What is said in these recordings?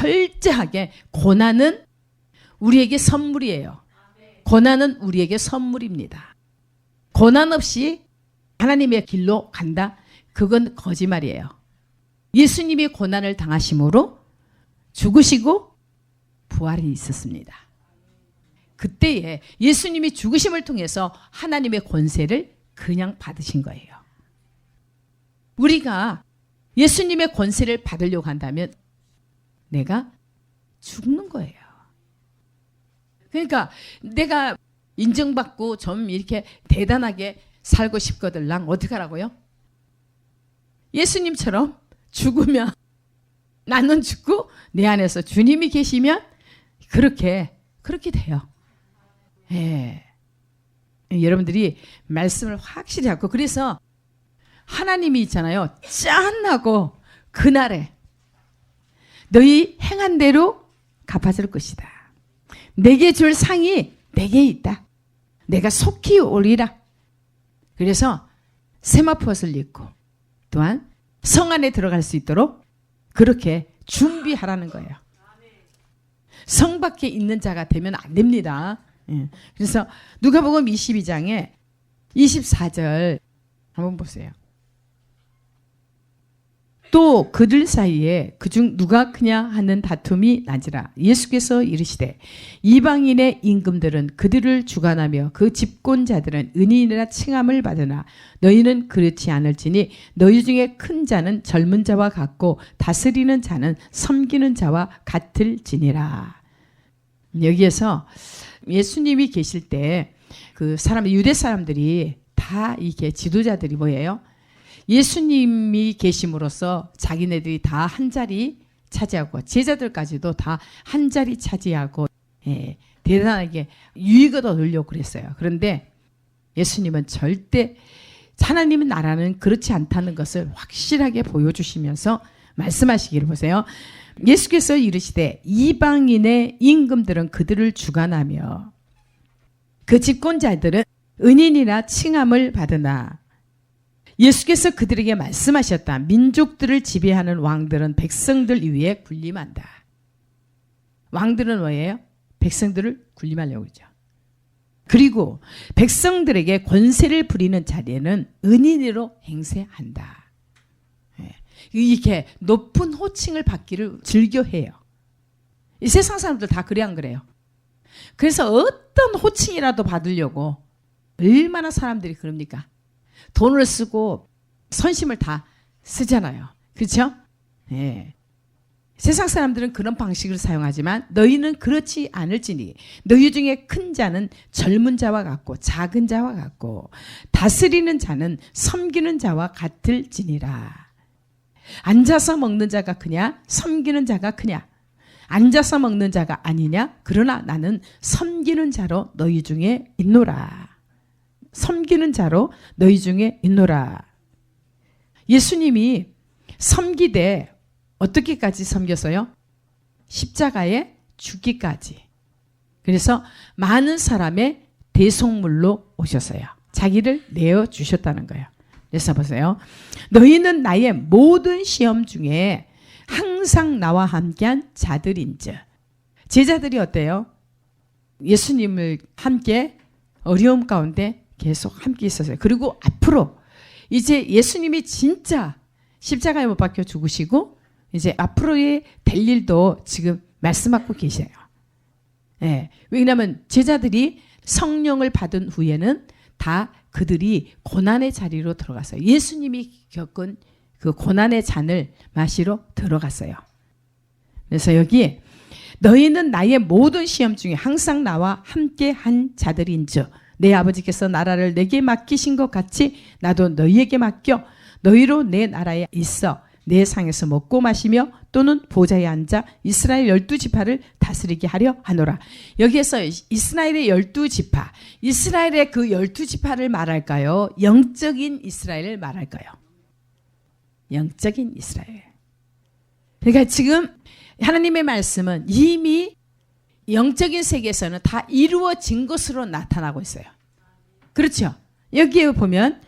철저하게 고난은 우리에게 선물이에요. 고난은 우리에게 선물입니다. 고난 없이 하나님의 길로 간다? 그건 거짓말이에요. 예수님이 고난을 당하심으로 죽으시고 부활이 있었습니다. 그때에 예수님이 죽으심을 통해서 하나님의 권세를 그냥 받으신 거예요. 우리가 예수님의 권세를 받으려고 한다면 내가 죽는 거예요. 그러니까 내가 인정받고 좀 이렇게 대단하게 살고 싶거들랑 어떻게 하라고요? 예수님처럼 죽으면 나는 죽고 내 안에서 주님이 계시면 그렇게 돼요. 예. 여러분들이 말씀을 확실히 하고 그래서 하나님이 있잖아요. 짠하고 그날에 너희 행한 대로 갚아줄 것이다. 내게 줄 상이 내게 있다. 내가 속히 오리라. 그래서 세마포옷을 입고 또한 성 안에 들어갈 수 있도록 그렇게 준비하라는 거예요. 성 밖에 있는 자가 되면 안 됩니다. 예. 그래서 누가복음 22장에 24절 한번 보세요. 또 그들 사이에 그중 누가 크냐 하는 다툼이 나지라. 예수께서 이르시되 이방인의 임금들은 그들을 주관하며 그 집권자들은 은인이라 칭함을 받으나 너희는 그렇지 않을지니 너희 중에 큰 자는 젊은 자와 같고 다스리는 자는 섬기는 자와 같을지니라. 여기에서 예수님이 계실 때 그 사람 유대 사람들이 다 이게 지도자들이 뭐예요? 예수님이 계심으로써 자기네들이 다 한 자리 차지하고 제자들까지도 다 한 자리 차지하고 예, 대단하게 유익을 얻으려고 그랬어요. 그런데 예수님은 절대 하나님의 나라는 그렇지 않다는 것을 확실하게 보여주시면서 말씀하시기를 보세요. 예수께서 이르시되 이방인의 임금들은 그들을 주관하며 그 집권자들은 은인이라 칭함을 받으나 예수께서 그들에게 말씀하셨다. 민족들을 지배하는 왕들은 백성들 위에 군림한다. 왕들은 뭐예요? 백성들을 군림하려고 그러죠. 그리고 백성들에게 권세를 부리는 자리에는 은인으로 행세한다. 이렇게 높은 호칭을 받기를 즐겨해요. 이 세상 사람들 다 그래 안 그래요? 그래서 어떤 호칭이라도 받으려고 얼마나 사람들이 그럽니까? 돈을 쓰고 선심을 다 쓰잖아요. 그렇죠? 예. 세상 사람들은 그런 방식을 사용하지만 너희는 그렇지 않을지니 너희 중에 큰 자는 젊은 자와 같고 작은 자와 같고 다스리는 자는 섬기는 자와 같을지니라. 앉아서 먹는 자가 크냐? 섬기는 자가 크냐? 앉아서 먹는 자가 아니냐? 그러나 나는 섬기는 자로 너희 중에 있노라. 섬기는 자로 너희 중에 있노라. 예수님이 섬기되 어떻게까지 섬겼어요? 십자가에 죽기까지. 그래서 많은 사람의 대속물로 오셨어요. 자기를 내어주셨다는 거예요. 그래서 보세요. 너희는 나의 모든 시험 중에 항상 나와 함께한 자들인즉. 제자들이 어때요? 예수님을 함께 어려움 가운데 계속 함께 있었어요. 그리고 앞으로 이제 예수님이 진짜 십자가에 못 박혀 죽으시고 이제 앞으로의 될 일도 지금 말씀하고 계세요. 예. 왜냐하면 제자들이 성령을 받은 후에는 다 그들이 고난의 자리로 들어갔어요. 예수님이 겪은 그 고난의 잔을 마시러 들어갔어요. 그래서 여기 너희는 나의 모든 시험 중에 항상 나와 함께 한 자들인즉 내 아버지께서 나라를 내게 맡기신 것 같이 나도 너희에게 맡겨 너희로 내 나라에 있어 내 상에서 먹고 마시며 또는 보좌에 앉아 이스라엘 12지파를 다스리게 하려 하노라. 여기에서 이스라엘의 12지파, 이스라엘의 그 12지파를 말할까요? 영적인 이스라엘을 말할까요? 영적인 이스라엘. 그러니까 지금 하나님의 말씀은 이미 영적인 세계에서는 다 이루어진 것으로 나타나고 있어요. 그렇죠? 여기에 보면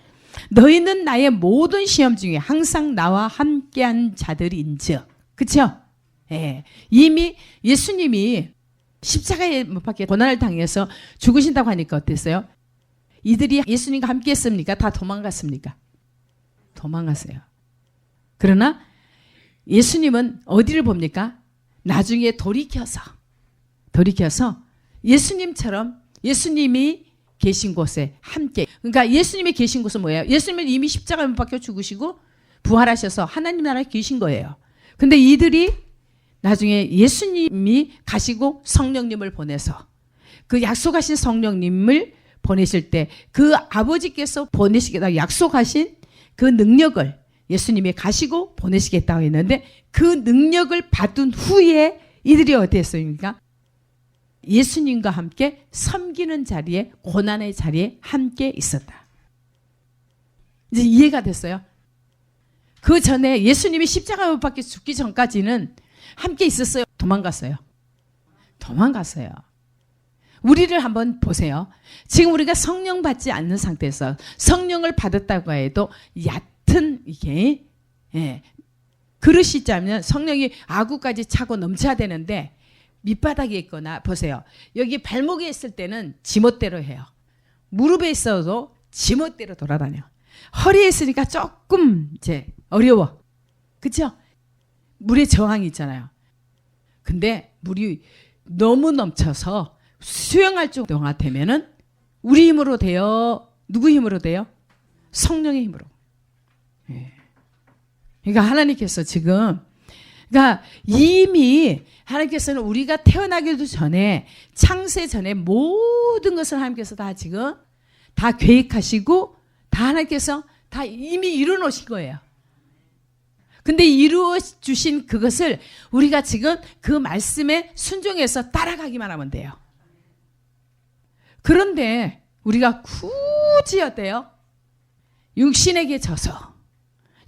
너희는 나의 모든 시험 중에 항상 나와 함께한 자들인즉, 그렇죠? 예. 이미 예수님이 십자가에 못 박혀 고난을 당해서 죽으신다고 하니까 어땠어요? 이들이 예수님과 함께 했습니까? 다 도망갔습니까? 도망갔어요. 그러나 예수님은 어디를 봅니까? 나중에 돌이켜서 예수님처럼 예수님이 계신 곳에 함께, 그러니까 예수님이 계신 곳은 뭐예요? 예수님은 이미 십자가에 못 박혀 죽으시고 부활하셔서 하나님 나라에 계신 거예요. 근데 이들이 나중에 예수님이 가시고 성령님을 보내서 그 약속하신 성령님을 보내실 때 그 아버지께서 보내시겠다고 약속하신 그 능력을 예수님이 가시고 보내시겠다고 했는데 그 능력을 받은 후에 이들이 어땠습니까? 예수님과 함께 섬기는 자리에, 고난의 자리에 함께 있었다. 이제 이해가 됐어요? 그 전에 예수님이 십자가에 못 박혀 죽기 전까지는 함께 있었어요? 도망갔어요? 도망갔어요. 우리를 한번 보세요. 지금 우리가 성령 받지 않는 상태에서 성령을 받았다고 해도 얕은 이게 그릇이 짜면 성령이 아구까지 차고 넘쳐야 되는데 밑바닥에 있거나 보세요. 여기 발목에 있을 때는 지멋대로 해요. 무릎에 있어도 지멋대로 돌아다녀. 허리에 있으니까 조금 이제 어려워. 그렇죠? 물에 저항이 있잖아요. 근데 물이 너무 넘쳐서 수영할 정도가 되면은 우리 힘으로 돼요? 누구 힘으로 돼요? 성령의 힘으로. 그러니까 하나님께서 지금, 그러니까 이미 하나님께서는 우리가 태어나기도 전에, 창세 전에 모든 것을 하나님께서 다 지금 다 계획하시고 다 하나님께서 다 이미 이루어 놓으신 거예요. 근데 이루어 주신 그것을 우리가 지금 그 말씀에 순종해서 따라가기만 하면 돼요. 그런데 우리가 굳이 어때요? 육신에게 져서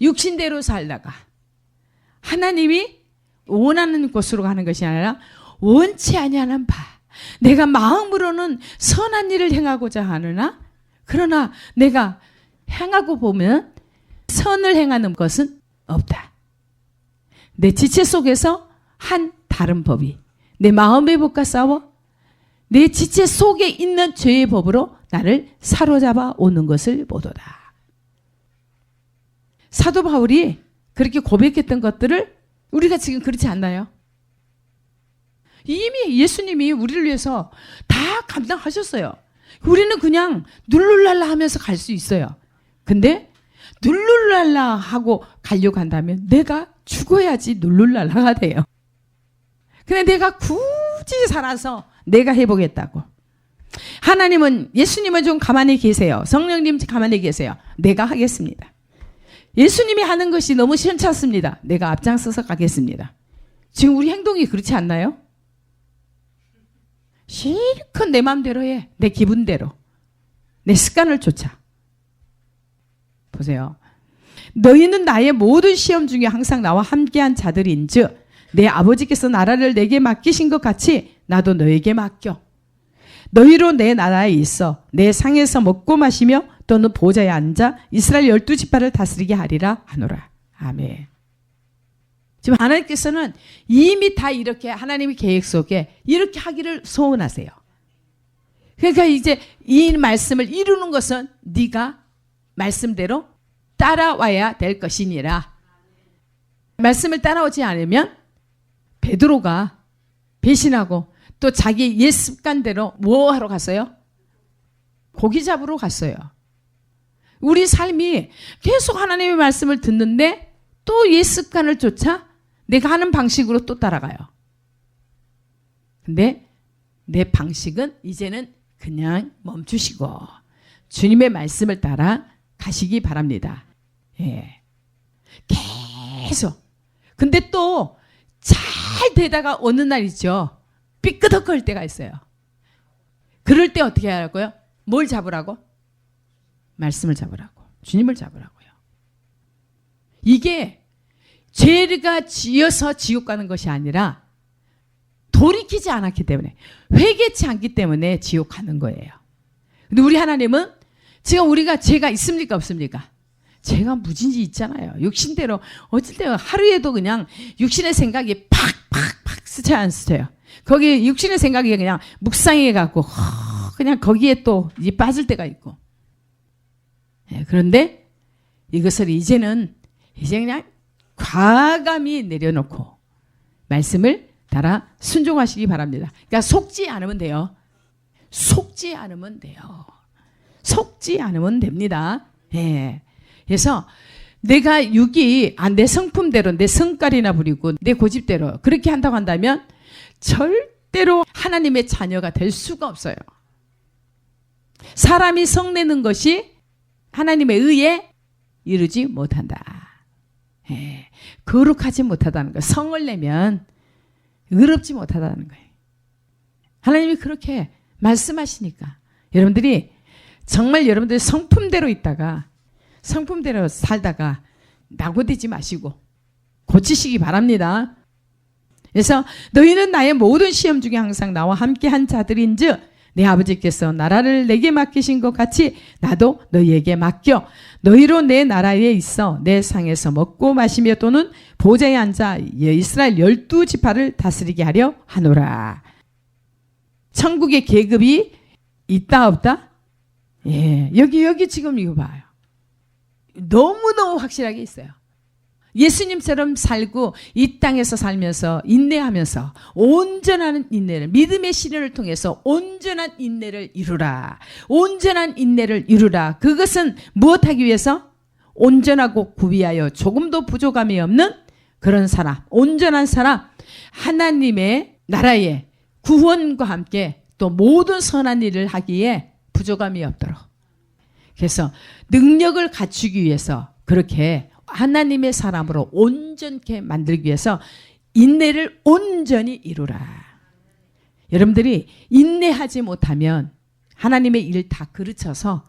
육신대로 살다가 하나님이 원하는 곳으로 가는 것이 아니라 원치 아니하는 바, 내가 마음으로는 선한 일을 행하고자 하느나 그러나 내가 행하고 보면 선을 행하는 것은 없다. 내 지체 속에서 한 다른 법이 내 마음의 법과 싸워 내 지체 속에 있는 죄의 법으로 나를 사로잡아 오는 것을 보도다. 사도 바울이 그렇게 고백했던 것들을 우리가 지금 그렇지 않나요? 이미 예수님이 우리를 위해서 다 감당하셨어요. 우리는 그냥 룰루랄라 하면서 갈 수 있어요. 근데 룰루랄라 하고 가려고 한다면 내가 죽어야지 룰루랄라가 돼요. 근데 내가 굳이 살아서 내가 해보겠다고. 하나님은, 예수님은 좀 가만히 계세요. 성령님 가만히 계세요. 내가 하겠습니다. 예수님이 하는 것이 너무 시원찮습니다. 내가 앞장서서 가겠습니다. 지금 우리 행동이 그렇지 않나요? 실컷 내 마음대로 해. 내 기분대로. 내 습관을 쫓아. 보세요. 너희는 나의 모든 시험 중에 항상 나와 함께한 자들인즉 내 아버지께서 나라를 내게 맡기신 것 같이 나도 너에게 맡겨. 너희로 내 나라에 있어 내 상에서 먹고 마시며 또는 보좌에 앉아 이스라엘 12지파를 다스리게 하리라 하노라. 아멘. 지금 하나님께서는 이미 다 이렇게 하나님의 계획 속에 이렇게 하기를 소원하세요. 그러니까 이제 이 말씀을 이루는 것은 네가 말씀대로 따라와야 될 것이니라. 말씀을 따라오지 않으면 베드로가 배신하고 또 자기 옛 습관대로 뭐 하러 갔어요? 고기 잡으러 갔어요. 우리 삶이 계속 하나님의 말씀을 듣는데 또 옛 습관을 쫓아 내가 하는 방식으로 또 따라가요. 근데 내 방식은 이제는 그냥 멈추시고 주님의 말씀을 따라 가시기 바랍니다. 예. 계속. 근데 또 잘 되다가 어느 날 있죠. 삐끄덕거릴 때가 있어요. 그럴 때 어떻게 하라고요? 뭘 잡으라고? 말씀을 잡으라고. 주님을 잡으라고요. 이게 죄가 지어서 지옥 가는 것이 아니라 돌이키지 않았기 때문에, 회개치 않기 때문에 지옥 가는 거예요. 근데 우리 하나님은 지금 우리가 죄가 있습니까 없습니까? 죄가 무진지 있잖아요. 육신대로 어쩔 때 하루에도 그냥 육신의 생각이 팍팍 스쳐요, 안 스쳐요? 거기 육신의 생각이 그냥 묵상해 갖고 그냥 거기에 또 빠질 때가 있고. 그런데 이것을 이제 그냥 과감히 내려놓고 말씀을 따라 순종하시기 바랍니다. 그러니까 속지 않으면 돼요. 속지 않으면 돼요. 속지 않으면 됩니다. 그래서 내가 육이 내 성품대로 내 성깔이나 부리고 내 고집대로 그렇게 한다고 한다면 절대로 하나님의 자녀가 될 수가 없어요. 사람이 성내는 것이 하나님의 의에 이르지 못한다. 거룩하지 못하다는 거예요. 성을 내면 의롭지 못하다는 거예요. 하나님이 그렇게 말씀하시니까 여러분들이 정말 여러분들이 성품대로 있다가 성품대로 살다가 낙오되지 마시고 고치시기 바랍니다. 그래서 너희는 나의 모든 시험 중에 항상 나와 함께한 자들인즉 내 아버지께서 나라를 내게 맡기신 것 같이 나도 너희에게 맡겨 너희로 내 나라에 있어 내 상에서 먹고 마시며 또는 보좌에 앉아 이스라엘 12지파를 다스리게 하려 하노라. 천국의 계급이 있다 없다? 여기 지금 이거 봐요. 너무너무 확실하게 있어요. 예수님처럼 살고 이 땅에서 살면서 인내하면서 온전한 인내를 믿음의 시련을 통해서 온전한 인내를 이루라. 온전한 인내를 이루라. 그것은 무엇하기 위해서? 온전하고 구비하여 조금도 부족함이 없는 그런 사람, 온전한 사람, 하나님의 나라의 구원과 함께 또 모든 선한 일을 하기에 부족함이 없도록. 그래서 능력을 갖추기 위해서 그렇게 하나님의 사람으로 온전케 만들기 위해서 인내를 온전히 이루라. 여러분들이 인내하지 못하면 하나님의 일 다 그르쳐서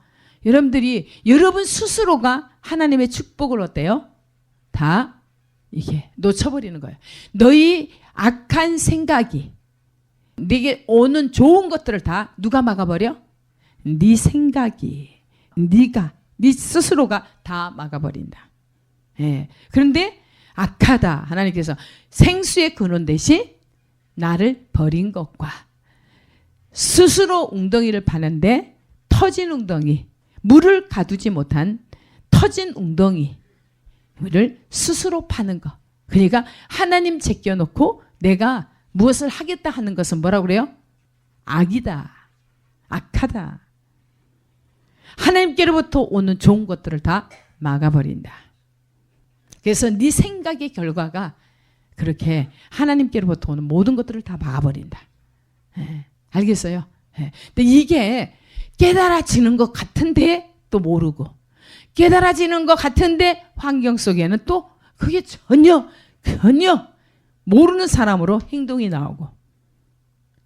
여러분들이 여러분 스스로가 하나님의 축복을 어때요? 다 이게 놓쳐버리는 거예요. 너희 악한 생각이 네게 오는 좋은 것들을 다 누가 막아버려? 네 생각이 네 스스로가 다 막아버린다. 그런데 악하다. 하나님께서 생수의 근원 대신 나를 버린 것과 스스로 웅덩이를 파는데 터진 웅덩이, 물을 가두지 못한 터진 웅덩이를 스스로 파는 것. 그러니까 하나님 제껴놓고 내가 무엇을 하겠다 하는 것은 뭐라고 그래요? 악이다. 악하다. 하나님께로부터 오는 좋은 것들을 다 막아버린다. 그래서 네 생각의 결과가 그렇게 하나님께로부터 오는 모든 것들을 다 막아버린다. 알겠어요? 근데 이게 깨달아지는 것 같은데 또 모르고 깨달아지는 것 같은데 환경 속에는 또 그게 전혀 모르는 사람으로 행동이 나오고.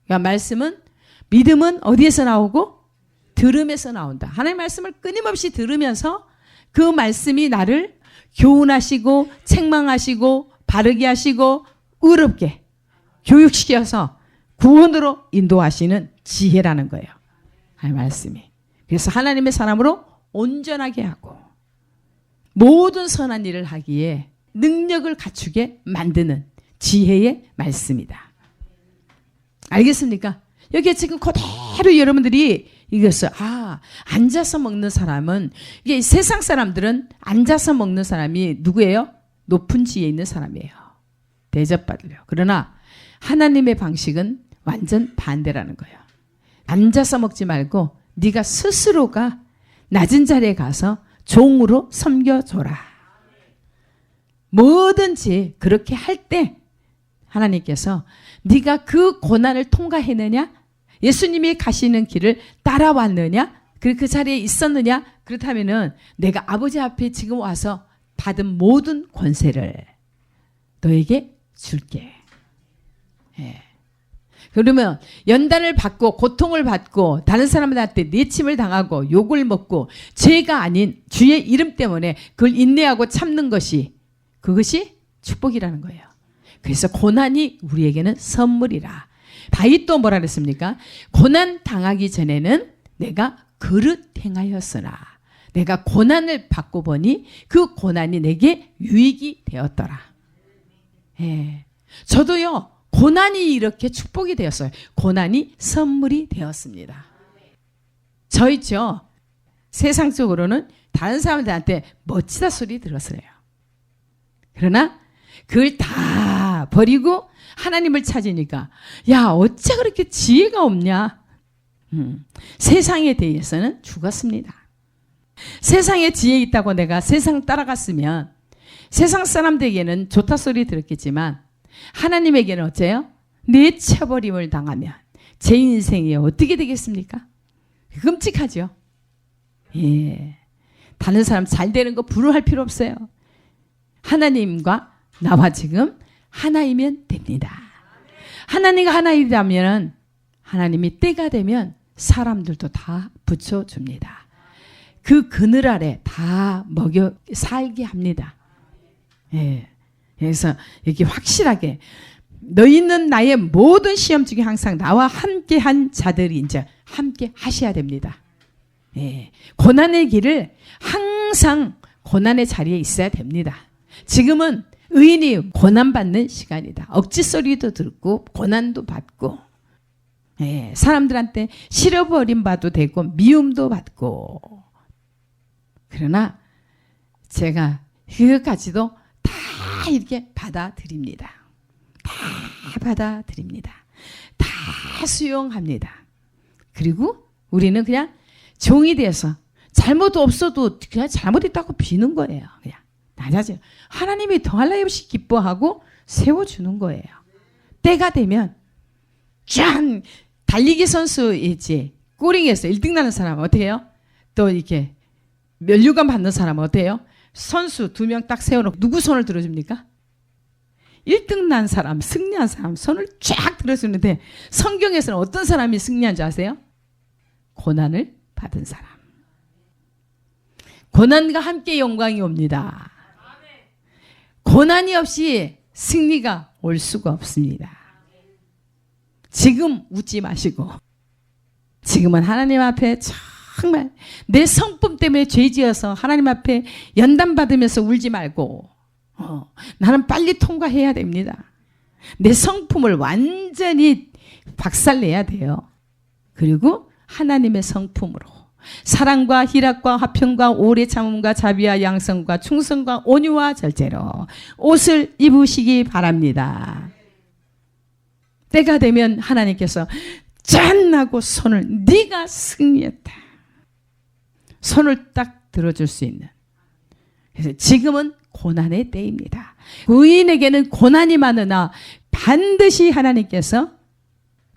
그러니까 말씀은 믿음은 어디에서 나오고? 들음에서 나온다. 하나님의 말씀을 끊임없이 들으면서 그 말씀이 나를 교훈하시고 책망하시고 바르게 하시고 의롭게 교육시켜서 구원으로 인도하시는 지혜라는 거예요. 하나님의 말씀이. 그래서 하나님의 사람으로 온전하게 하고 모든 선한 일을 하기에 능력을 갖추게 만드는 지혜의 말씀이다. 알겠습니까? 여기에 지금 그대로 여러분들이 이것을 앉아서 먹는 사람은 이게 세상 사람들은 앉아서 먹는 사람이 누구예요? 높은 지위에 있는 사람이에요. 대접받으려. 그러나 하나님의 방식은 완전 반대라는 거예요. 앉아서 먹지 말고 네가 스스로가 낮은 자리에 가서 종으로 섬겨줘라. 뭐든지 그렇게 할 때 하나님께서 네가 그 고난을 통과했느냐? 예수님이 가시는 길을 따라왔느냐? 그 자리에 있었느냐? 그렇다면은 내가 아버지 앞에 지금 와서 받은 모든 권세를 너에게 줄게. 그러면 연단을 받고 고통을 받고 다른 사람들한테 내침을 당하고 욕을 먹고 죄가 아닌 주의 이름 때문에 그걸 인내하고 참는 것이 그것이 축복이라는 거예요. 그래서 고난이 우리에게는 선물이라. 다윗도 뭐라 그랬습니까? 고난 당하기 전에는 내가 그릇 행하였으나 내가 고난을 받고 보니 그 고난이 내게 유익이 되었더라. 저도요 고난이 이렇게 축복이 되었어요. 고난이 선물이 되었습니다. 저 있죠. 세상적으로는 다른 사람들한테 멋지다 소리 들었어요. 그러나 그걸 다 버리고 하나님을 찾으니까 야 어째 그렇게 지혜가 없냐. 세상에 대해서는 죽었습니다. 세상에 지혜 있다고 내가 세상 따라갔으면 세상 사람들에게는 좋다 소리 들었겠지만 하나님에게는 어째요? 내쳐버림을 당하면 제 인생이 어떻게 되겠습니까? 끔찍하죠. 예. 다른 사람 잘 되는 거 부러워할 필요 없어요. 하나님과 나와 지금 하나이면 됩니다. 하나님과 하나이라면 하나님이 때가 되면 사람들도 다 붙여줍니다. 그 그늘 아래 다 먹여 살게 합니다. 예. 그래서 이렇게 확실하게 너희는 나의 모든 시험 중에 항상 나와 함께한 자들이 이제 함께 하셔야 됩니다. 예. 고난의 길을 항상 고난의 자리에 있어야 됩니다. 지금은 의인이 고난받는 시간이다. 억지 소리도 듣고 고난도 받고 예. 사람들한테 싫어버림받도 되고 미움도 받고 그러나 제가 그것까지도 다 이렇게 받아들입니다. 다 받아들입니다. 다 수용합니다. 그리고 우리는 그냥 종이 되어서 잘못 없어도 그냥 잘못했다고 비는 거예요. 그냥 낮아져요. 하나님이 더할 나위 없이 기뻐하고 세워주는 거예요. 때가 되면 짠! 달리기 선수 있지. 꼬링에서 1등 나는 사람은 어떻게 해요? 또 이렇게 면류관 받는 사람은 어때요? 선수 2명 딱 세워놓고 누구 손을 들어줍니까? 1등 난 사람, 승리한 사람 손을 쫙 들어주는데 성경에서는 어떤 사람이 승리한 줄 아세요? 고난을 받은 사람. 고난과 함께 영광이 옵니다. 고난이 없이 승리가 올 수가 없습니다. 지금 웃지 마시고 지금은 하나님 앞에 정말 내 성품 때문에 죄 지어서 하나님 앞에 연단받으면서 울지 말고 나는 빨리 통과해야 됩니다. 내 성품을 완전히 박살내야 돼요. 그리고 하나님의 성품으로 사랑과 희락과 화평과 오래 참음과 자비와 양성과 충성과 온유와 절제로 옷을 입으시기 바랍니다. 때가 되면 하나님께서 짠 하고 손을 네가 승리했다. 손을 딱 들어줄 수 있는. 그래서 지금은 고난의 때입니다. 의인에게는 고난이 많으나 반드시 하나님께서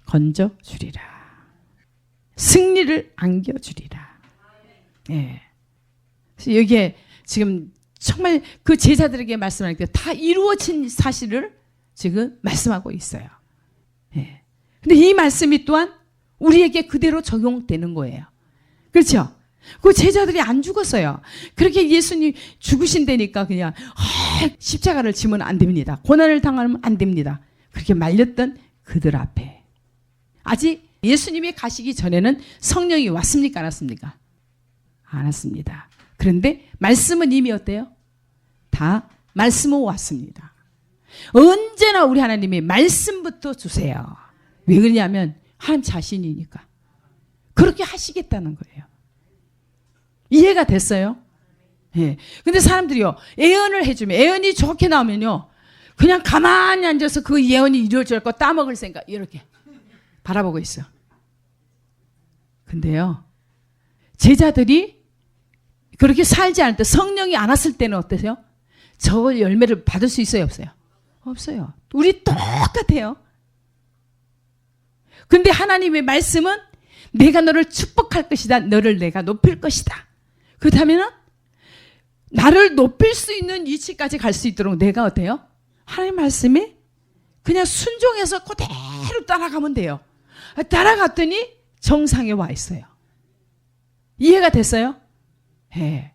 건져주리라. 승리를 안겨주리라. 예. 그래서 여기에 지금 정말 그 제자들에게 말씀하니까 다 이루어진 사실을 지금 말씀하고 있어요. 예. 근데 이 말씀이 또한 우리에게 그대로 적용되는 거예요. 그렇죠? 그 제자들이 안 죽었어요. 그렇게 예수님 죽으신다니까 그냥 십자가를 지면 안 됩니다. 고난을 당하면 안 됩니다. 그렇게 말렸던 그들 앞에 아직 예수님이 가시기 전에는 성령이 왔습니까? 안 왔습니까? 안 왔습니다. 그런데 말씀은 이미 어때요? 다 말씀은 왔습니다. 언제나 우리 하나님이 말씀부터 주세요. 왜 그러냐면 하나님 자신이니까. 그렇게 하시겠다는 거예요. 이해가 됐어요? 예. 근데 사람들이요, 예언을 해주면, 예언이 좋게 나오면요, 그냥 가만히 앉아서 그 예언이 이루어질 거 따먹을 생각, 이렇게 바라보고 있어. 근데요, 제자들이 그렇게 살지 않을 때, 성령이 안 왔을 때는 어떠세요? 저 열매를 받을 수 있어요, 없어요? 없어요. 우리 똑같아요. 근데 하나님의 말씀은 내가 너를 축복할 것이다. 너를 내가 높일 것이다. 그렇다면 나를 높일 수 있는 위치까지 갈 수 있도록 내가 어때요? 하나님 말씀에 그냥 순종해서 그대로 따라가면 돼요. 따라갔더니 정상에 와 있어요. 이해가 됐어요? 예.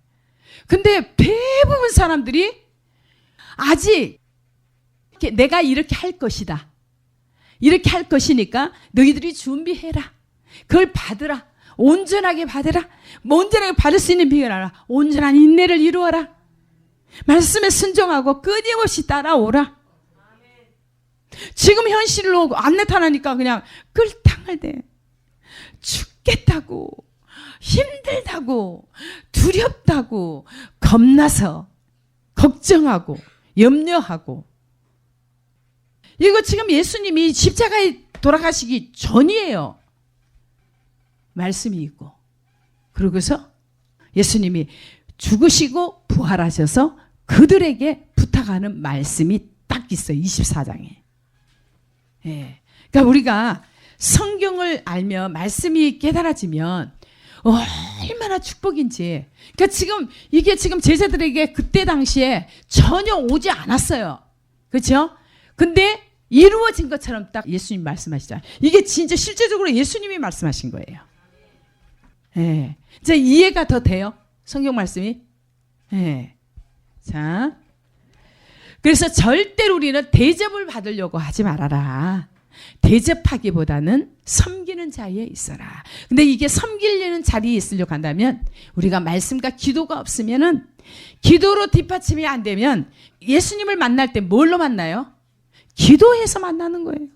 근데 대부분 사람들이 아직 내가 이렇게 할 것이다. 이렇게 할 것이니까 너희들이 준비해라. 그걸 받으라. 온전하게 받으라. 온전하게 받을 수 있는 비결을 알아. 온전한 인내를 이루어라. 말씀에 순종하고 끊임없이 따라오라. 지금 현실로 안 나타나니까 그냥 끌당할 때 죽겠다고, 힘들다고, 두렵다고, 겁나서 걱정하고 염려하고. 이거 지금 예수님이 십자가에 돌아가시기 전이에요. 말씀이 있고. 그러고서 예수님이 죽으시고 부활하셔서 그들에게 부탁하는 말씀이 딱 있어요. 24장에. 예. 그러니까 우리가 성경을 알면, 말씀이 깨달아지면 얼마나 축복인지. 그러니까 지금 이게 지금 제자들에게 그때 당시에 전혀 오지 않았어요. 그렇죠? 근데 이루어진 것처럼 딱 예수님 말씀하시잖아요. 이게 진짜 실제적으로 예수님이 말씀하신 거예요. 예. 이제 이해가 더 돼요? 성경 말씀이? 예. 자. 그래서 절대로 우리는 대접을 받으려고 하지 말아라. 대접하기보다는 섬기는 자리에 있어라. 근데 이게 섬기려는 자리에 있으려고 한다면, 우리가 말씀과 기도가 없으면은, 기도로 뒷받침이 안 되면 예수님을 만날 때 뭘로 만나요? 기도해서 만나는 거예요.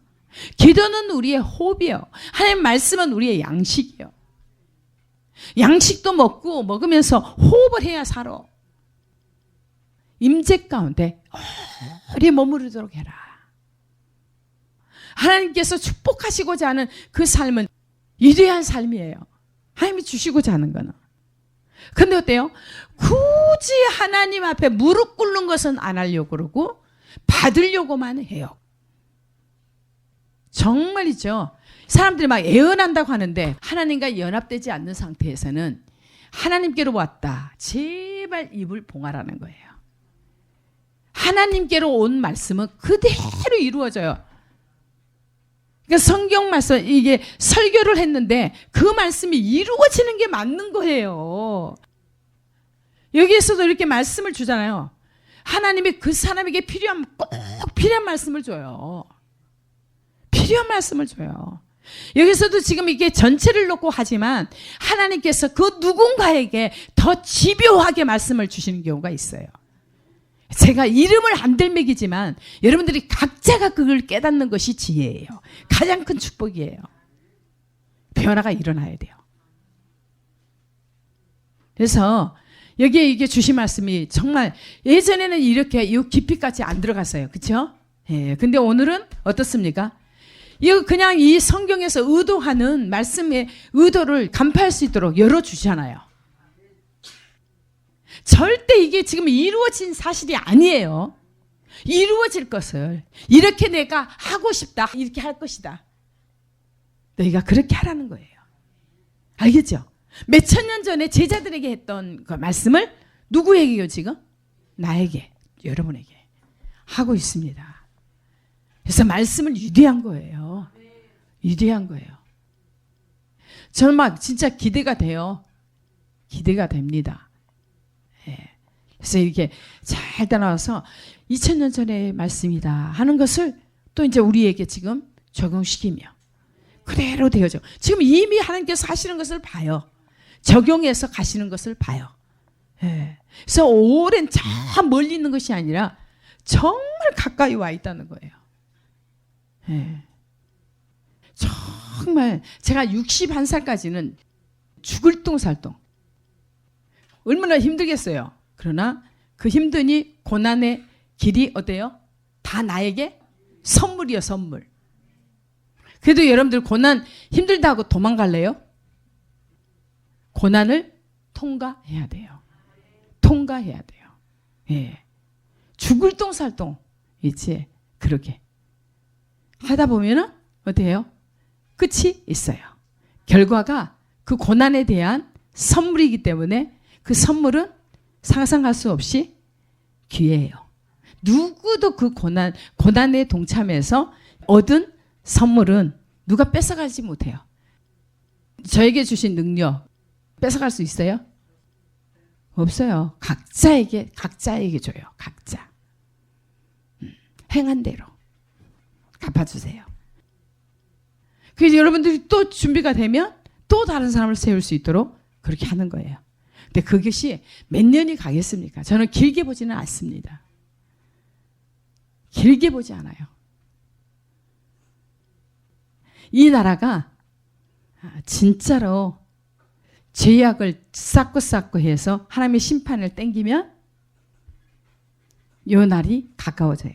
기도는 우리의 호흡이에요. 하나님 말씀은 우리의 양식이에요. 양식도 먹고 먹으면서 호흡을 해야 살아. 임재 가운데 오래 머무르도록 해라. 하나님께서 축복하시고자 하는 그 삶은 위대한 삶이에요. 하나님이 주시고자 하는 거는. 근데 어때요? 굳이 하나님 앞에 무릎 꿇는 것은 안 하려고 그러고 받으려고만 해요. 정말이죠. 사람들이 막 예언한다고 하는데 하나님과 연합되지 않는 상태에서는 하나님께로 왔다, 제발 입을 봉하라는 거예요. 하나님께로 온 말씀은 그대로 이루어져요. 그러니까 성경 말씀, 이게 설교를 했는데 그 말씀이 이루어지는 게 맞는 거예요. 여기에서도 이렇게 말씀을 주잖아요. 하나님이 그 사람에게 꼭 필요한 말씀을 줘요. 필요한 말씀을 줘요. 여기서도 지금 이게 전체를 놓고 하지만 하나님께서 그 누군가에게 더 집요하게 말씀을 주시는 경우가 있어요. 제가 이름을 안 들먹이지만 여러분들이 각자가 그걸 깨닫는 것이 지혜예요. 가장 큰 축복이에요. 변화가 일어나야 돼요. 그래서 여기에 이게 주신 말씀이 정말 예전에는 이렇게 이 깊이까지 안 들어갔어요. 그렇죠? 예. 근데 오늘은 어떻습니까? 이거 그냥 이 성경에서 의도하는 말씀의 의도를 간파할 수 있도록 열어주잖아요. 절대 이게 지금 이루어진 사실이 아니에요. 이루어질 것을 이렇게 내가 하고 싶다, 이렇게 할 것이다. 너희가 그렇게 하라는 거예요. 알겠죠? 몇천 년 전에 제자들에게 했던 그 말씀을 누구에게요 지금? 나에게, 여러분에게 하고 있습니다. 그래서 말씀을 위대한 거예요. 위대한 거예요. 저는 막 진짜 기대가 돼요. 기대가 됩니다. 예. 그래서 이렇게 잘 따라와서 2000년 전의 말씀이다 하는 것을 또 이제 우리에게 지금 적용시키며 그대로 되어져. 지금 이미 하나님께서 하시는 것을 봐요. 적용해서 가시는 것을 봐요. 예. 그래서 오랜 저 멀리 있는 것이 아니라 정말 가까이 와 있다는 거예요. 예. 정말 제가 61살까지는 죽을 똥살똥. 얼마나 힘들겠어요. 그러나 그 힘드니 고난의 길이 어때요? 다 나에게 선물이요, 선물. 그래도 여러분들 고난 힘들다고 도망갈래요? 고난을 통과해야 돼요. 통과해야 돼요. 예. 죽을 똥살똥. 있지? 그러게. 하다 보면은 어때요? 끝이 있어요. 결과가 그 고난에 대한 선물이기 때문에 그 선물은 상상할 수 없이 귀해요. 누구도 그 고난에 동참해서 얻은 선물은 누가 뺏어가지 못해요. 저에게 주신 능력 뺏어갈 수 있어요? 없어요. 각자에게 줘요. 각자. 행한 대로 갚아주세요. 그래서 여러분들이 또 준비가 되면 또 다른 사람을 세울 수 있도록 그렇게 하는 거예요. 근데 그것이 몇 년이 가겠습니까? 저는 길게 보지는 않습니다. 길게 보지 않아요. 이 나라가 진짜로 죄악을 쌓고 해서 하나님의 심판을 땡기면 요 날이 가까워져요.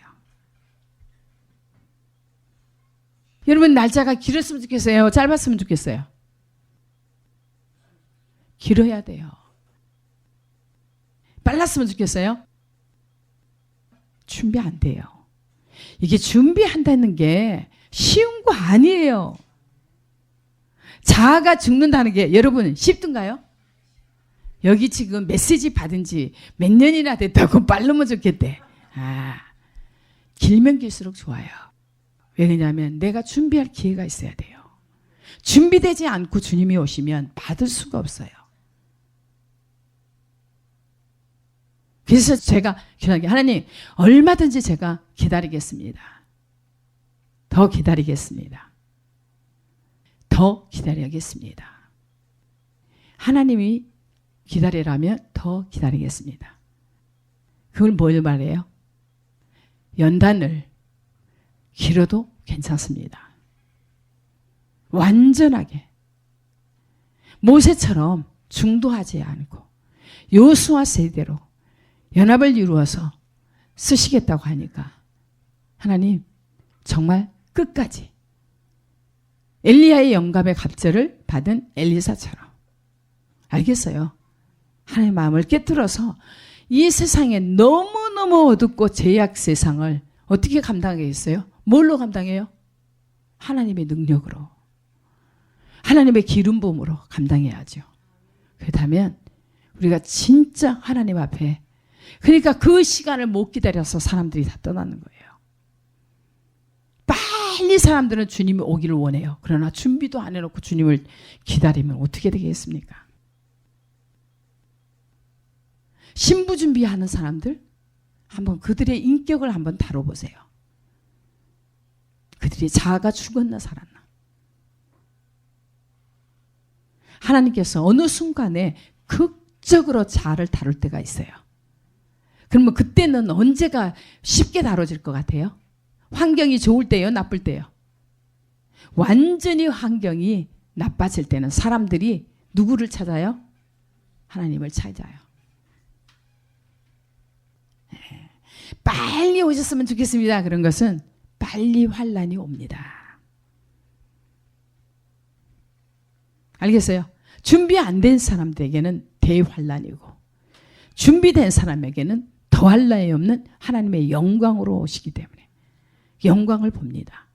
여러분 날짜가 길었으면 좋겠어요? 짧았으면 좋겠어요? 길어야 돼요. 빨랐으면 좋겠어요? 준비 안 돼요. 이게 준비한다는 게 쉬운 거 아니에요. 자아가 죽는다는 게 여러분 쉽던가요? 여기 지금 메시지 받은 지 몇 년이나 됐다고 빠르면 좋겠대. 길면 길수록 좋아요. 왜냐하면 내가 준비할 기회가 있어야 돼요. 준비되지 않고 주님이 오시면 받을 수가 없어요. 그래서 제가 하나님 얼마든지 제가 기다리겠습니다. 더 기다리겠습니다. 더 기다려야겠습니다. 하나님이 기다리라면 더 기다리겠습니다. 그걸 뭘 말해요? 연단을 길어도 괜찮습니다. 완전하게 모세처럼 중도하지 않고 여호수아 세대로 연합을 이루어서 쓰시겠다고 하니까 하나님 정말 끝까지 엘리야의 영감의 갑절을 받은 엘리사처럼 알겠어요. 하나님의 마음을 깨뜨려서 이 세상에 너무너무 어둡고 죄악 세상을 어떻게 감당하겠어요? 뭘로 감당해요? 하나님의 능력으로 하나님의 기름 부음으로 감당해야죠. 그렇다면 우리가 진짜 하나님 앞에 그러니까 그 시간을 못 기다려서 사람들이 다 떠나는 거예요. 빨리 사람들은 주님이 오기를 원해요. 그러나 준비도 안 해놓고 주님을 기다리면 어떻게 되겠습니까? 신부 준비하는 사람들 한번 그들의 인격을 한번 다뤄보세요. 그들이 자아가 죽었나 살았나. 하나님께서 어느 순간에 극적으로 자아를 다룰 때가 있어요. 그러면 그때는 언제가 쉽게 다뤄질 것 같아요? 환경이 좋을 때요, 나쁠 때요? 완전히 환경이 나빠질 때는 사람들이 누구를 찾아요? 하나님을 찾아요. 빨리 오셨으면 좋겠습니다. 그런 것은 빨리 환란이 옵니다. 알겠어요? 준비 안 된 사람들에게는 대환란이고 준비된 사람에게는 더할 나위 없는 하나님의 영광으로 오시기 때문에 영광을 봅니다.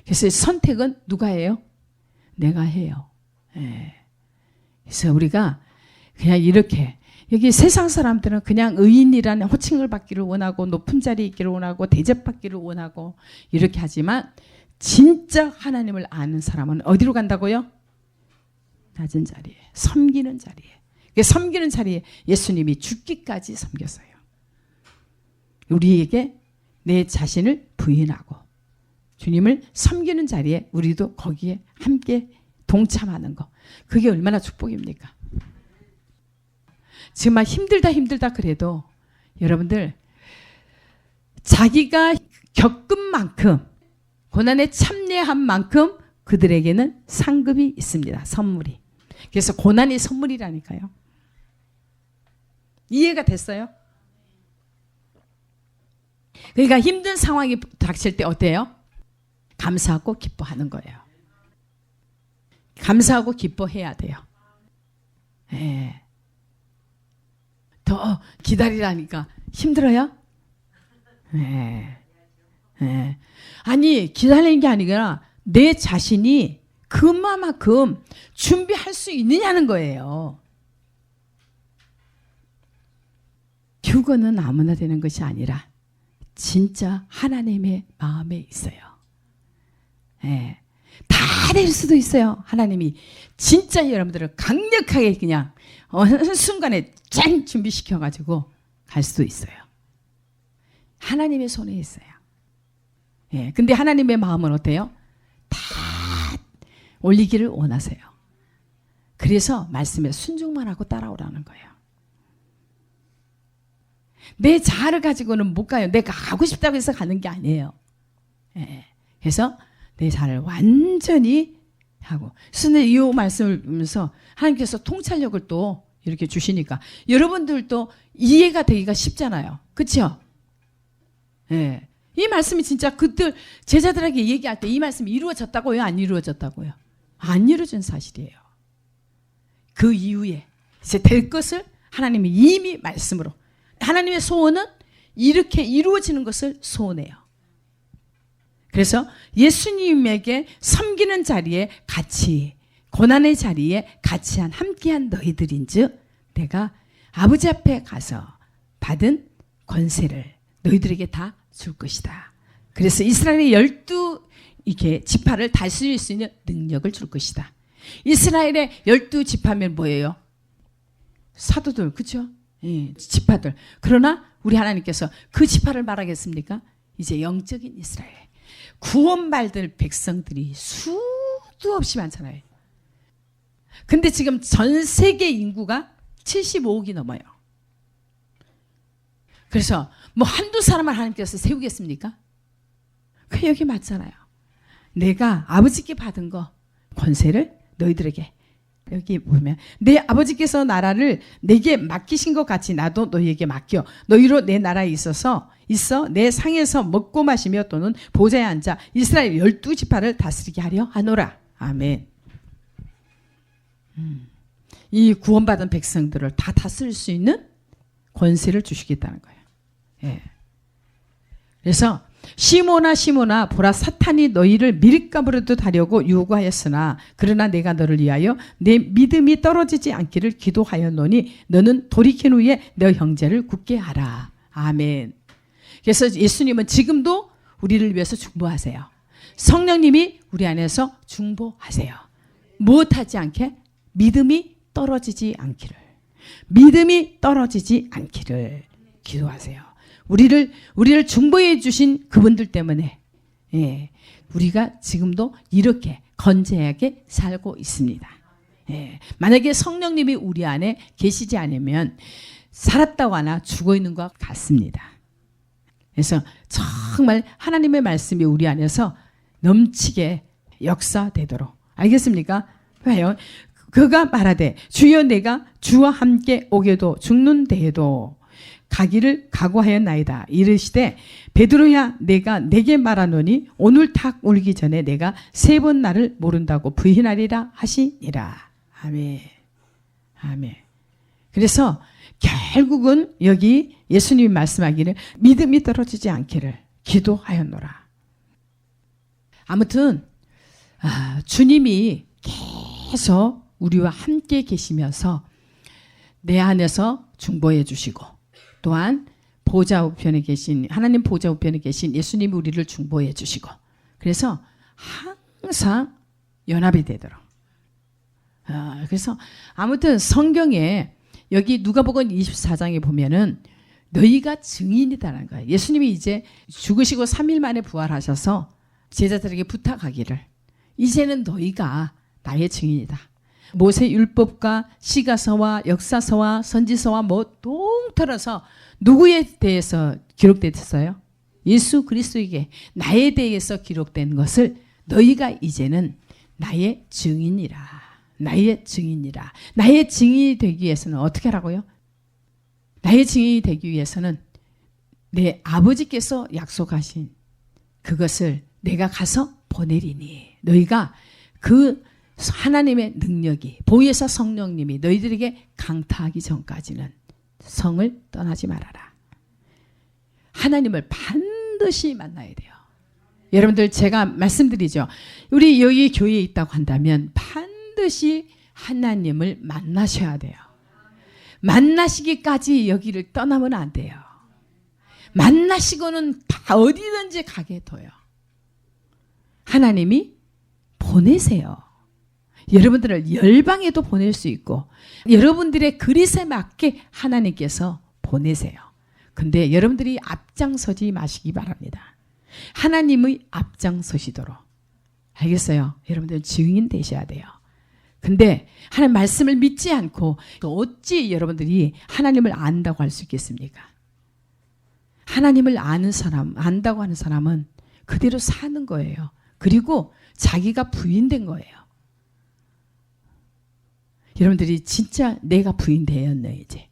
그래서 선택은 누가 해요? 내가 해요. 그래서 우리가 그냥 이렇게 여기 세상 사람들은 그냥 의인이라는 호칭을 받기를 원하고 높은 자리에 있기를 원하고 대접받기를 원하고 이렇게 하지만 진짜 하나님을 아는 사람은 어디로 간다고요? 낮은 자리에, 섬기는 자리에. 섬기는 자리에 예수님이 죽기까지 섬겼어요. 우리에게 내 자신을 부인하고 주님을 섬기는 자리에 우리도 거기에 함께 동참하는 거. 그게 얼마나 축복입니까? 정말 힘들다 그래도 여러분들 자기가 겪은 만큼 고난에 참여한 만큼 그들에게는 상급이 있습니다. 선물이. 그래서 고난이 선물이라니까요. 이해가 됐어요? 그러니까 힘든 상황이 닥칠 때 어때요? 감사하고 기뻐하는 거예요. 감사하고 기뻐해야 돼요. 더 기다리라니까 힘들어요? 아니 기다리는 게 아니라 내 자신이 그만큼 준비할 수 있느냐는 거예요. 휴거는 아무나 되는 것이 아니라 진짜 하나님의 마음에 있어요. 다 될 수도 있어요. 하나님이 진짜 여러분들을 강력하게 그냥 한순간에 짠 준비시켜가지고 갈 수도 있어요. 하나님의 손에 있어요. 근데 하나님의 마음은 어때요? 다 올리기를 원하세요. 그래서 말씀에 순종만 하고 따라오라는 거예요. 내 자아를 가지고는 못 가요. 내가 가고 싶다고 해서 가는 게 아니에요. 그래서 내 삶을 완전히 하고. 그래서 이 말씀을 보면서 하나님께서 통찰력을 또 이렇게 주시니까 여러분들도 이해가 되기가 쉽잖아요. 그렇죠? 예. 이 말씀이 진짜 그들 제자들에게 얘기할 때 이 말씀이 이루어졌다고요? 안 이루어졌다고요? 안 이루어진 사실이에요. 그 이후에 이제 될 것을 하나님이 이미 말씀으로, 하나님의 소원은 이렇게 이루어지는 것을 소원해요. 그래서 예수님에게 섬기는 자리에 같이, 고난의 자리에 같이 함께한 너희들인즉 내가 아버지 앞에 가서 받은 권세를 너희들에게 다 줄 것이다. 그래서 이스라엘의 12 이렇게 지파를 다스릴 수 있는 능력을 줄 것이다. 이스라엘의 12지파면 뭐예요? 사도들, 그렇죠? 예, 지파들. 그러나 우리 하나님께서 그 지파를 말하겠습니까? 이제 영적인 이스라엘, 구원받을 백성들이 수도 없이 많잖아요. 근데 지금 전 세계 인구가 75억이 넘어요. 그래서 뭐 한두 사람을 하나님께서 세우겠습니까? 그 여기 맞잖아요. 내가 아버지께 받은 거 권세를 너희들에게, 여기 보면 내 아버지께서 나라를 내게 맡기신 것 같이 나도 너희에게 맡겨 너희로 내 나라에 있어 내 상에서 먹고 마시며 또는 보좌에 앉아 이스라엘 12지파를 다스리게 하려 하노라. 아멘. 이 구원받은 백성들을 다 다스릴 수 있는 권세를 주시겠다는 거예요. 예. 그래서 시몬아 보라 사탄이 너희를 밀가부르듯 하려고 유혹하였으나 그러나 내가 너를 위하여 내 믿음이 떨어지지 않기를 기도하였노니 너는 돌이킨 후에 너 형제를 굳게 하라. 아멘. 그래서 예수님은 지금도 우리를 위해서 중보하세요. 성령님이 우리 안에서 중보하세요. 무엇하지 않게? 믿음이 떨어지지 않기를 기도하세요. 우리를 중보해 주신 그분들 때문에, 예, 우리가 지금도 이렇게 건재하게 살고 있습니다. 예, 만약에 성령님이 우리 안에 계시지 않으면 살았다고 하나 죽어 있는 것 같습니다. 그래서 정말 하나님의 말씀이 우리 안에서 넘치게 역사되도록, 알겠습니까? 왜요? 그가 말하되 주여 내가 주와 함께 오게도 죽는 데에도 가기를 각오하였나이다. 이르시되 베드로야 내가 내게 말하노니 오늘 닭 울기 전에 내가 3번 나를 모른다고 부인하리라 하시니라. 아멘. 아멘. 그래서 결국은 여기 예수님이 말씀하기를 믿음이 떨어지지 않기를 기도하였노라. 아무튼 주님이 계속 우리와 함께 계시면서 내 안에서 중보해 주시고 또한 보좌 우편에 계신 하나님 보좌 우편에 계신 예수님이 우리를 중보해 주시고 그래서 항상 연합이 되도록. 그래서 아무튼 성경에 여기 누가복음 24장에 보면은 너희가 증인이다라는 거예요. 예수님이 이제 죽으시고 3일 만에 부활하셔서 제자들에게 부탁하기를 이제는 너희가 나의 증인이다. 모세 율법과 시가서와 역사서와 선지서와 뭐 통틀어서 누구에 대해서 기록됐어요? 예수 그리스도에게 나에 대해서 기록된 것을 너희가 이제는 나의 증인이라. 나의 증인이라. 나의 증인이 되기 위해서는 어떻게 하라고요? 나의 증인이 되기 위해서는 내 아버지께서 약속하신 그것을 내가 가서 보내리니 너희가 그 하나님의 능력이 보혜사 성령님이 너희들에게 강타하기 전까지는 성을 떠나지 말아라. 하나님을 반드시 만나야 돼요. 여러분들 제가 말씀드리죠. 우리 여기 교회에 있다고 한다면 반드시 하나님을 만나셔야 돼요. 만나시기까지 여기를 떠나면 안 돼요. 만나시고는 다 어디든지 가게 둬요. 하나님이 보내세요. 여러분들을 열방에도 보낼 수 있고 여러분들의 그릇에 맞게 하나님께서 보내세요. 근데 여러분들이 앞장서지 마시기 바랍니다. 하나님의 앞장서시도록. 알겠어요? 여러분들 증인 되셔야 돼요. 근데 하나님 말씀을 믿지 않고 어찌 여러분들이 하나님을 안다고 할 수 있겠습니까? 하나님을 아는 사람, 안다고 하는 사람은 그대로 사는 거예요. 그리고 자기가 부인된 거예요. 여러분들이 진짜 내가 부인되었네 이제.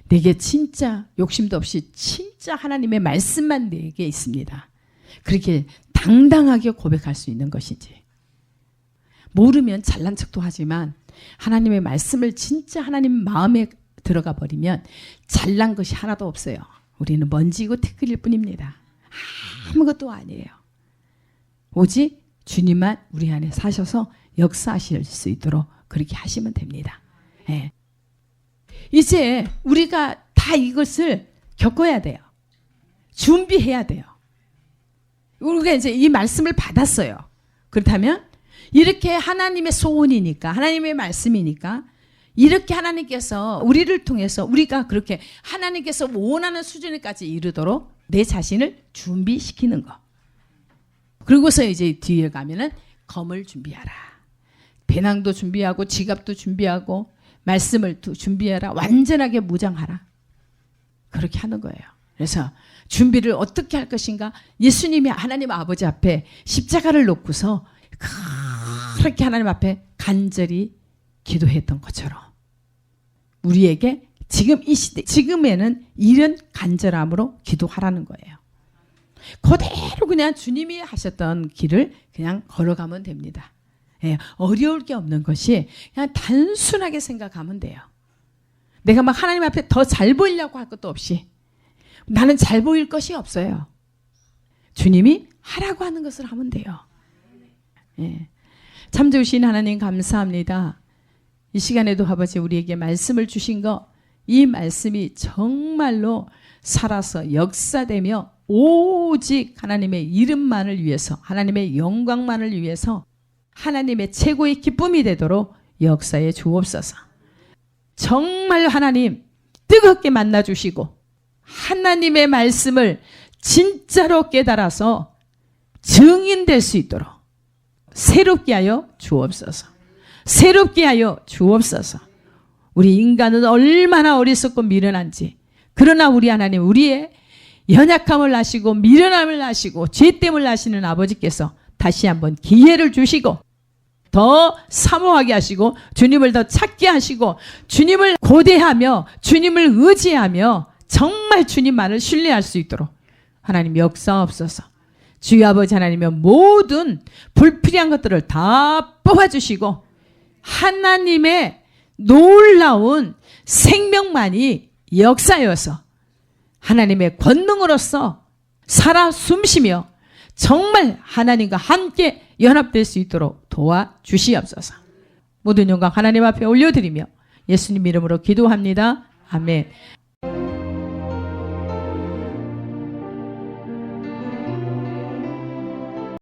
내게 진짜 욕심도 없이 진짜 하나님의 말씀만 내게 있습니다. 그렇게 당당하게 고백할 수 있는 것인지. 모르면 잘난 척도 하지만 하나님의 말씀을 진짜 하나님 마음에 들어가 버리면 잘난 것이 하나도 없어요. 우리는 먼지고 티끌일 뿐입니다. 아무것도 아니에요. 오직 주님만 우리 안에 사셔서 역사하실 수 있도록 그렇게 하시면 됩니다. 예. 이제 우리가 다 이것을 겪어야 돼요. 준비해야 돼요. 우리가 이제 이 말씀을 받았어요. 그렇다면 이렇게 하나님의 소원이니까, 하나님의 말씀이니까 이렇게 하나님께서 우리를 통해서 우리가 그렇게 하나님께서 원하는 수준까지 이르도록 내 자신을 준비시키는 거. 그리고서 이제 뒤에 가면은 검을 준비하라. 배낭도 준비하고 지갑도 준비하고 말씀을 준비하라. 완전하게 무장하라. 그렇게 하는 거예요. 그래서 준비를 어떻게 할 것인가? 예수님이 하나님 아버지 앞에 십자가를 놓고서 그렇게 하나님 앞에 간절히 기도했던 것처럼 우리에게 지금 이 시대, 지금에는 이런 간절함으로 기도하라는 거예요. 그대로 그냥 주님이 하셨던 길을 그냥 걸어가면 됩니다. 예, 어려울 게 없는 것이 그냥 단순하게 생각하면 돼요. 내가 막 하나님 앞에 더 잘 보이려고 할 것도 없이 나는 잘 보일 것이 없어요. 주님이 하라고 하는 것을 하면 돼요. 예. 참 좋으신 하나님 감사합니다. 이 시간에도 아버지 우리에게 말씀을 주신 거, 이 말씀이 정말로 살아서 역사되며 오직 하나님의 이름만을 위해서, 하나님의 영광만을 위해서 하나님의 최고의 기쁨이 되도록 역사에 주옵소서. 정말 하나님 뜨겁게 만나주시고 하나님의 말씀을 진짜로 깨달아서 증인될 수 있도록 새롭게 하여 주옵소서. 새롭게 하여 주옵소서. 우리 인간은 얼마나 어리석고 미련한지, 그러나 우리 하나님 우리의 연약함을 아시고 미련함을 아시고 죄됨을 아시는 아버지께서 다시 한번 기회를 주시고 더 사모하게 하시고 주님을 더 찾게 하시고 주님을 고대하며 주님을 의지하며 정말 주님만을 신뢰할 수 있도록 하나님 역사하옵소서. 주여 아버지 하나님의 모든 불필요한 것들을 다 뽑아주시고 하나님의 놀라운 생명만이 역사여서 하나님의 권능으로서 살아 숨쉬며 정말 하나님과 함께 연합될 수 있도록 도와주시옵소서. 모든 영광 하나님 앞에 올려드리며 예수님 이름으로 기도합니다. 아멘.